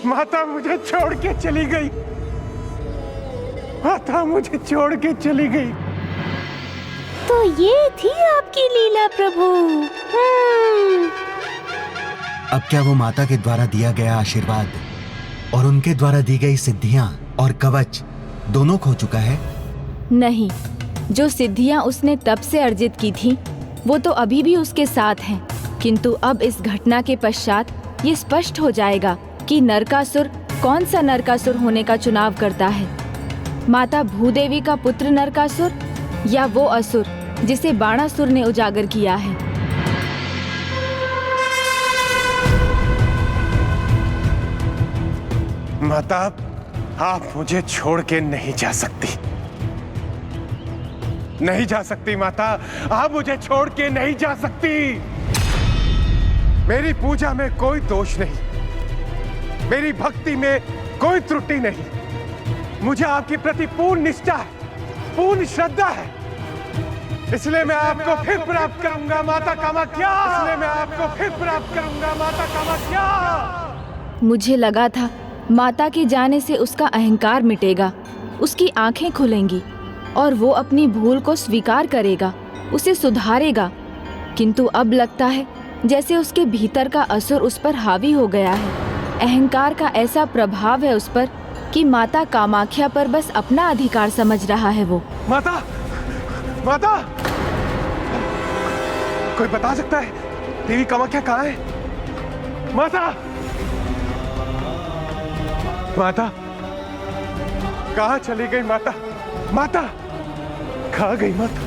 माता मुझे छोड़ के चली गई, माता मुझे छोड़ के चली गई। तो ये थी आपकी लीला प्रभु। अब क्या वो माता के द्वारा दिया गया आशीर्वाद और उनके द्वारा दी गई सिद्धियां और कवच दोनों खो चुका है? नहीं, जो सिद्धियां उसने तब से अर्जित की थी वो तो अभी भी उसके साथ हैं, किंतु अब इस घटना के पश्चात ये स्पष्ट हो जाएगा कि नरकासुर कौन सा नरकासुर होने का चुनाव करता है, माता भूदेवी का पुत्र नरकासुर या वो असुर जिसे बाणासुर ने उजागर किया है। माता, आप मुझे छोड़ के नहीं जा सकती, नहीं जा सकती माता, आप मुझे छोड़ के नहीं जा सकती। मेरी पूजा में कोई दोष नहीं, मेरी भक्ति में कोई त्रुटि नहीं, मुझे आपके प्रति पूर्ण निष्ठा है, पूर्ण श्रद्धा है, इसलिए मैं आपको फिर प्राप्त करूंगा माता कामाख्या, इसलिए मैं आपको फिर प्राप्त करूंगा माता कामाख्या। मुझे लगा था माता के जाने से उसका अहंकार मिटेगा, उसकी आंखें खुलेंगी और वो अपनी भूल को स्वीकार करेगा, उसे सुधारेगा, किंतु अब लगता है जैसे उसके भीतर का असुर उस पर हावी हो गया है। अहंकार का ऐसा प्रभाव है उस पर कि माता कामाख्या पर बस अपना अधिकार समझ रहा है वो। माता, माता, कोई बता सकता है देवी कामाख्या कहाँ है? माता, माता, कहाँ चली गई माता? माता, कहाँ गई माता?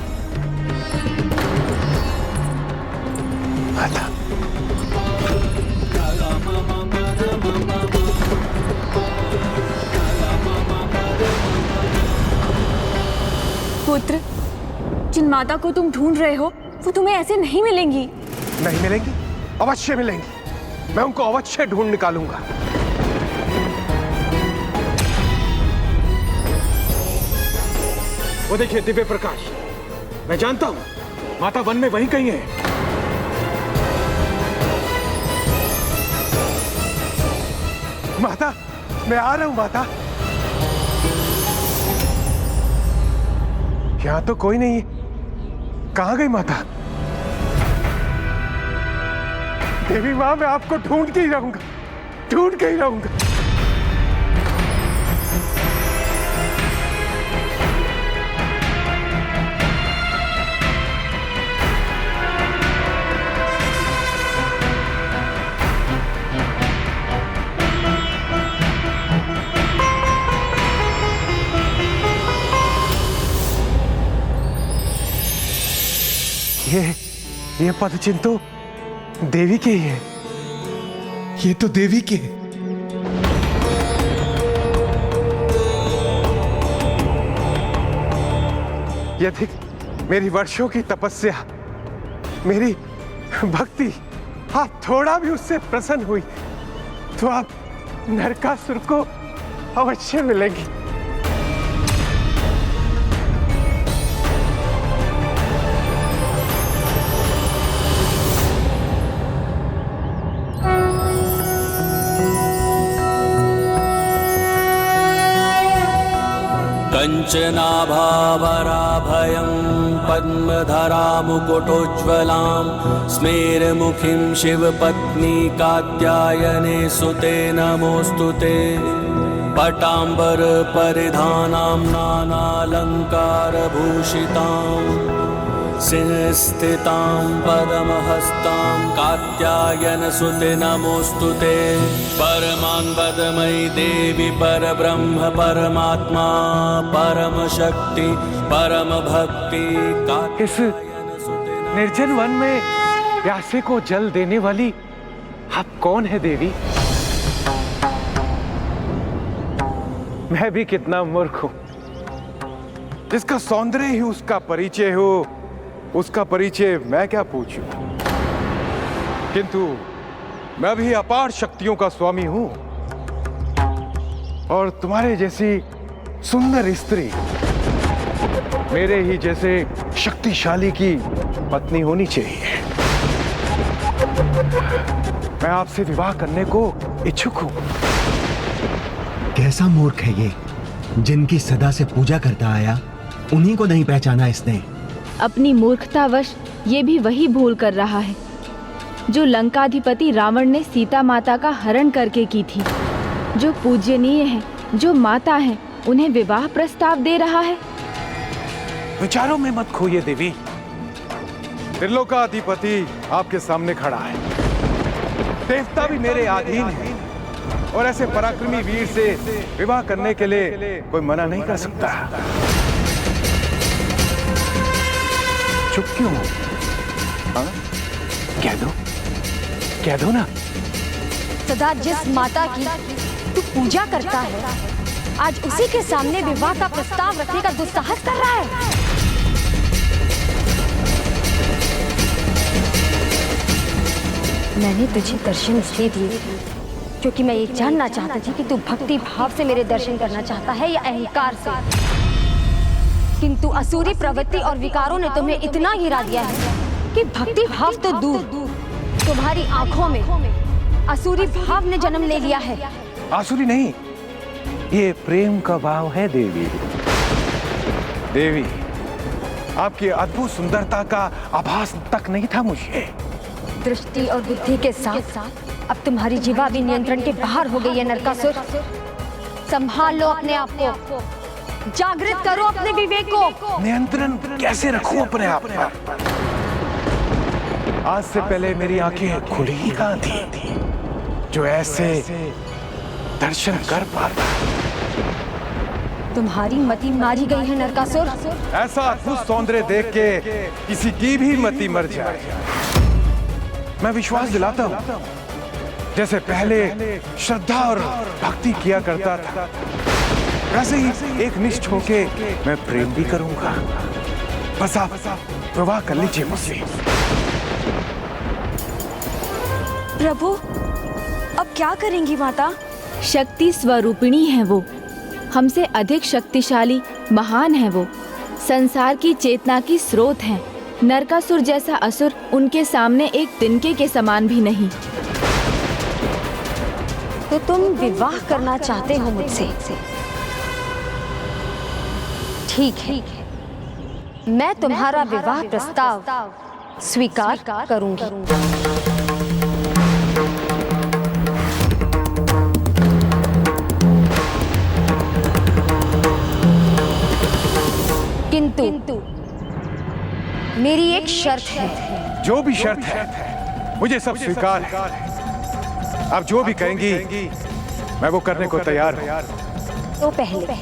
माता, पुत्र, जिन माता को तुम ढूंढ रहे हो वो तुम्हें ऐसे नहीं मिलेंगी। नहीं मिलेंगी? अवश्य मिलेंगी, मैं उनको अवश्य ढूंढ निकालूंगा। वो देखिए दिव्य प्रकाश, मैं जानता हूं माता वन में वहीं कहीं है। माता, मैं आ रहा हूं माता। यहां तो कोई नहीं है, कहां गई माता? देवी मां, मैं आपको ढूंढ के ही रहूंगा, ढूंढ के ही रहूंगा। ये पदचिन्ह तो देवी के ही है, ये तो देवी के है। यदि मेरी वर्षों की तपस्या, मेरी भक्ति आप थोड़ा भी उससे प्रसन्न हुई तो आप नरकासुर को अवश्य मिलेंगी। कंचनाभावराभयं पद्मधरा मुकुटोज्ज्वलां स्मेरमुखीं शिवपत्नी कात्यायने सुते नमोऽस्तुते। पटाम्बर परिधानां नानालङ्कारभूषितां सिंहस्थितां पद्महस्तां कात्यायनसुते नमोऽस्तुते। परमानंदमयी देवी परब्रह्म परमात्मा परमशक्ति परम भक्ति इस निर्जन वन में प्यासे को जल देने वाली आप कौन है देवी? मैं भी कितना मूर्ख हूं, जिसका सौंदर्य ही उसका परिचय हो, उसका परिचय मैं क्या पूछूं? किंतु मैं भी अपार शक्तियों का स्वामी हूं और तुम्हारे जैसी सुंदर स्त्री मेरे ही जैसे शक्तिशाली की पत्नी होनी चाहिए। मैं आपसे विवाह करने को इच्छुक हूं। कैसा मूर्ख है ये, जिनकी सदा से पूजा करता आया उन्हीं को नहीं पहचाना इसने। अपनी मूर्खतावश ये भी वही भूल कर रहा है जो लंकाधिपति रावण ने सीता माता का हरण करके की थी। जो पूज्यनीय है, जो माता है, उन्हें विवाह प्रस्ताव दे रहा है। विचारों में मत खोइए देवी। त्रिलोकाधिपति आपके सामने खड़ा है, देवता भी मेरे अधीन है, और ऐसे पराक्रमी वीर से विवाह करने के लिए कोई मना नहीं कर सकता। चुप क्यों हो? हाँ? कह दो ना। सदा जिस माता की तू पूजा करता है, आज उसी के सामने विवाह का प्रस्ताव रखने का दुस्साहस कर रहा है। मैंने तुझे दर्शन इसलिए दिए क्योंकि मैं ये जानना चाहती थी कि तू भक्ति भाव से मेरे दर्शन करना चाहता है या अहंकार से। किंतु असुरी प्रवृत्ति और विकारों ने तुम्हें इतना गिरा दिया है कि भक्ति भाव तो दूर, तुम्हारी आंखों में असुरी भाव ने जन्म ले लिया है। आसुरी नहीं, ये प्रेम का भाव है देवी। देवी, आपकी अद्भुत सुंदरता का आभास तक नहीं था मुझे। दृष्टि और बुद्धि के साथ साथ अब तुम्हारी जीवा भी नियंत्रण के बाहर हो गई है नरकासुर। संभाल लो अपने आप को, जागृत करो अपने विवेक को। नियंत्रण कैसे रखूं अपने आप पर? आज से पहले मेरी आंखें खुली ही कहां थी जो ऐसे दर्शन कर पाता। तुम्हारी मति मारी गई है नरकासुर। ऐसा अद्भुत सौंदर्य देख के किसी की भी मति मर जाए। मैं विश्वास दिलाता हूं, जैसे पहले श्रद्धा और भक्ति किया करता था, वैसे ही एक निष्ठ होके मैं प्रेम भी करूंगा। बस आप विवाह कर लीजिए मुझसे। प्रभु, अब क्या करेंगी माता? शक्ति स्वरूपिणी है वो, हमसे अधिक शक्तिशाली, महान है वो, संसार की चेतना की स्रोत है। नरकासुर जैसा असुर उनके सामने एक तिनके के समान भी नहीं। तो तुम विवाह करना चाहते हो मुझसे? ठीक है, मैं तुम्हारा विवाह प्रस्ताव स्वीकार करूंगी। किंतु मेरी एक शर्त है। जो भी शर्त है मुझे सब स्वीकार है। आप जो भी कहेंगी मैं वो करने को तैयार हूं। तो पहले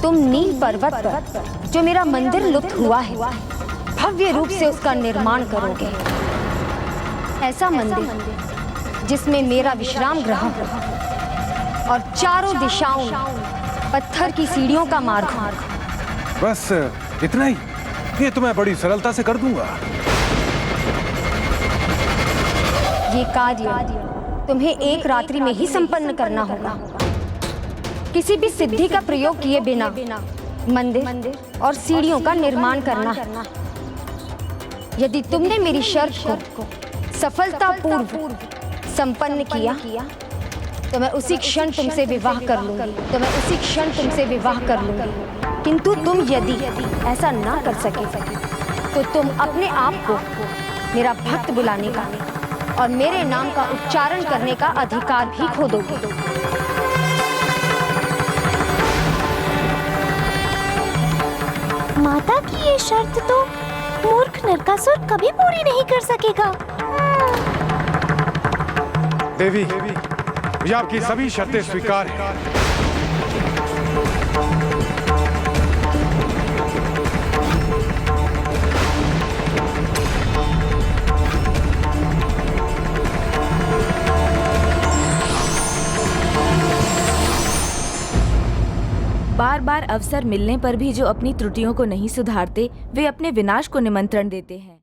तुम नील पर्वत पर जो मेरा मंदिर लुप्त हुआ है, भव्य रूप से उसका निर्माण करोगे। ऐसा मंदिर जिसमें मेरा विश्राम गृह हो और चारों दिशाओं में पत्थर की सीढ़ियों का मार्ग हो। बस इतना ही? ये तो मैं बड़ी सरलता से कर दूंगा। ये कार्य तुम्हें एक रात्रि में ही संपन्न करना होगा। किसी भी सिद्धि का प्रयोग किए बिना मंदिर और सीढ़ियों का निर्माण करना। यदि तुमने मेरी शर्त को सफलतापूर्व संपन्न किया तो मैं उसी क्षण तुमसे विवाह कर लूंगी। किंतु तुम यदि ऐसा ना कर सके तो तुम अपने आप को मेरा भक्त बुलाने का और मेरे नाम का उच्चारण करने का अधिकार भी खो दोगे। माता की ये शर्त तो मूर्ख नरकासुर कभी पूरी नहीं कर सकेगा। देवी, मुझे आपकी सभी शर्तें स्वीकार हैं। बार बार अवसर मिलने पर भी जो अपनी त्रुटियों को नहीं सुधारते, वे अपने विनाश को निमंत्रण देते हैं।